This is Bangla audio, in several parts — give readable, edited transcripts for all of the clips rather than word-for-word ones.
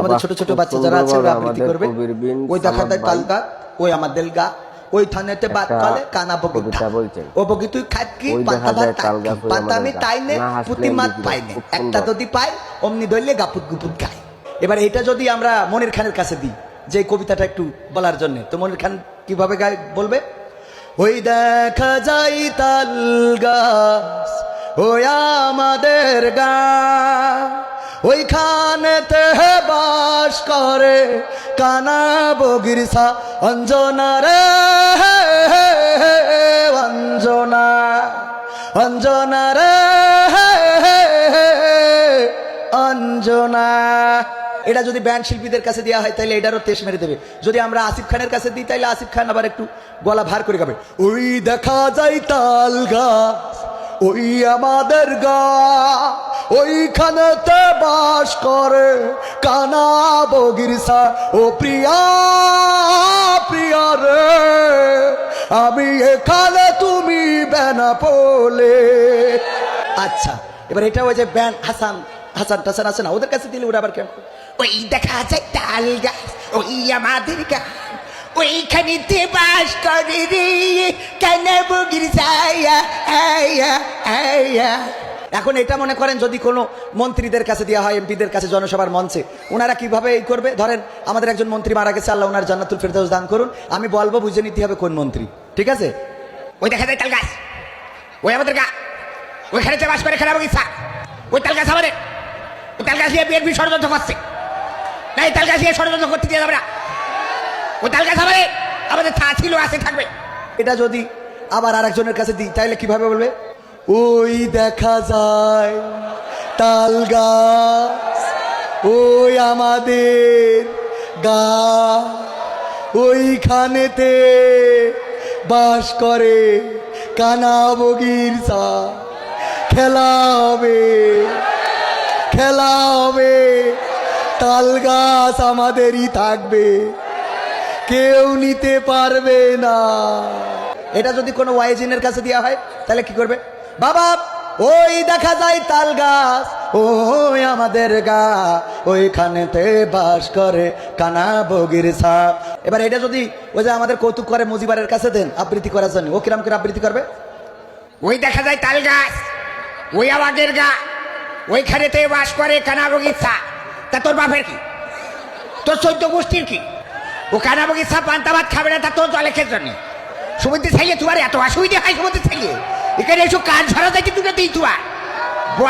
আমাদের ছোট ছোট বাচ্চা যারা আছে ওরা আবৃত্তি করবে। ওই দেখা যায় তাল গাছ, ওই আমাদের গা, ওই থানেতে বাদ কালে কানা বগিতা, ও বগি তুই খাটকি পাতা ভাত পাতা আমি তাই নে পুতি মাত পাই নে, একটা যদি পাই অমনি ধরলে গাপুত গুপুত গায়। এবার এটা যদি আমরা মনির খানের কাছে দিই যে কবিতাটা একটু বলার জন্য, তো মনির খান কিভাবে গায় বলবে? ওই দেখা যাই তাল গাছ, ওই আমাদের গা, ওইখানেতে বাস করে কানা বগির সা অঞ্জনা রে অঞ্জনা, অঞ্জনা রে অঞ্জনা। এটা যদি ব্যান্ড শিল্পীদের কাছে দেওয়া হয় তাহলে এটারও তেজ মেরে দেবে। যদি আমরা আসিফ খানের কাছে দিই তাহলে আসিফ খান আবার একটু গলা ভার করে গাবে। ওই দেখা যায় তাল গাছ, ওই আমাদের গা, ওইখানেতে বাস করে কানা বগির সা ও প্রিয়া প্রিয়া রে, আমি এখানে তুমি বেনা পোলে। আচ্ছা, এবার এটা ওই যে ব্যান্ড হাসান হাসান টাসান আছে না, ওদের কাছে দিলে ওরা আবার কেমন? ওই দেখা যায় তাল গাছ, ওই আমাদের গা, ওইখানেতে বাস করে রে কানা বগির ছায়া আয়া আয়া। এখন এটা মনে করেন যদি কোনো মন্ত্রীদের কাছে দেওয়া হয়, এমপিদের কাছে জনসভার মঞ্চে, ওনারা কিভাবে এই করবে? ধরেন আমাদের একজন মন্ত্রী মারা গেছে, আল্লাহ ওনার জান্নাতুল ফেরদাউস দান করুন, আমি বলবো বুঝে নিতে হবে কোন মন্ত্রী, ঠিক আছে? ওই দেখা যায় তাল গাছ, ওই আমাদের গা, ওইখানে বাস করে কানা বগির ছায়া, ওই তাল গাছ আমাদের, ওই তাল গাছ নিয়ে বিএনপি ষড়যন্ত্র করছে না, এই তাল গাছ নিয়ে ষড়যন্ত্র করতে দিয়ে যাবে না, ওই তাল গাছ আমাদের ছিল আছে থাকবে। এটা যদি আবার আর একজনের কাছে দিই তাহলে কিভাবে বলবে? ওই দেখা যায় তাল গাছ, ওই আমাদের গা, ওইখানেতে বাস করে কানা বগির সা, খেলা হবে খেলা হবে, তাল গাছ আমাদেরই থাকবে, কেউ নিতে পারবে না। এটা যদি কোনো ওয়াইজিনের কাছে দেওয়া হয় তাহলে কি করবে? বাবা ওই দেখা যায় তাল গাছ, ওই আমাদের গা, ওইখানেতে বাস করে কানা বগির ছাপ। এবার এটা যদি ওই যে আমাদের কৌতুক করে মুজিবারের কাছে দেন আবৃত্তি করার জন্য, ও কিরাম করে আবৃত্তি করবে? ওই দেখা যায় তাল গাছ, ওই আমাদের গা, ওইখানেতে বাস করে কানা বগির ছাপ। তা তোর বাপের কি, তোর 14 গোষ্ঠীর কি? ও কানা বগির ছাপ পান্তা ভাত খাবে না, তা তোর জলে খেয়ে জন্য সুবিধে চাইলে তোমার এত অসুবিধা হয়? সুবিধে চাইলে এখানে এসব কাজ ধরা যায় কিন্তু দিই তোমার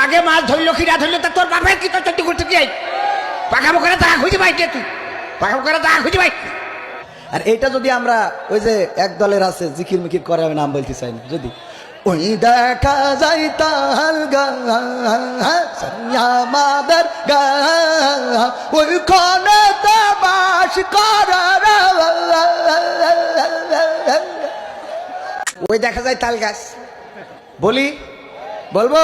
আগে মাছ ধরলো কি না ধরলো, তা তোর বাপের কি? তোর 14 গোষ্ঠী কি? পাখা মুখে তা খুঁজে পাই তুই, পাখা মুখে তা খুঁজে পাই। আর এটা যদি আমরা ওই যে এক দলের আছে জিকির মিকির করে, আমি নাম বলতে চাই না, যদি ওই দেখা যায় তাল গাছ আমাদের গা, ওইখানে বাস করে, ওই দেখা যায় তাল গাছ বলি বলবো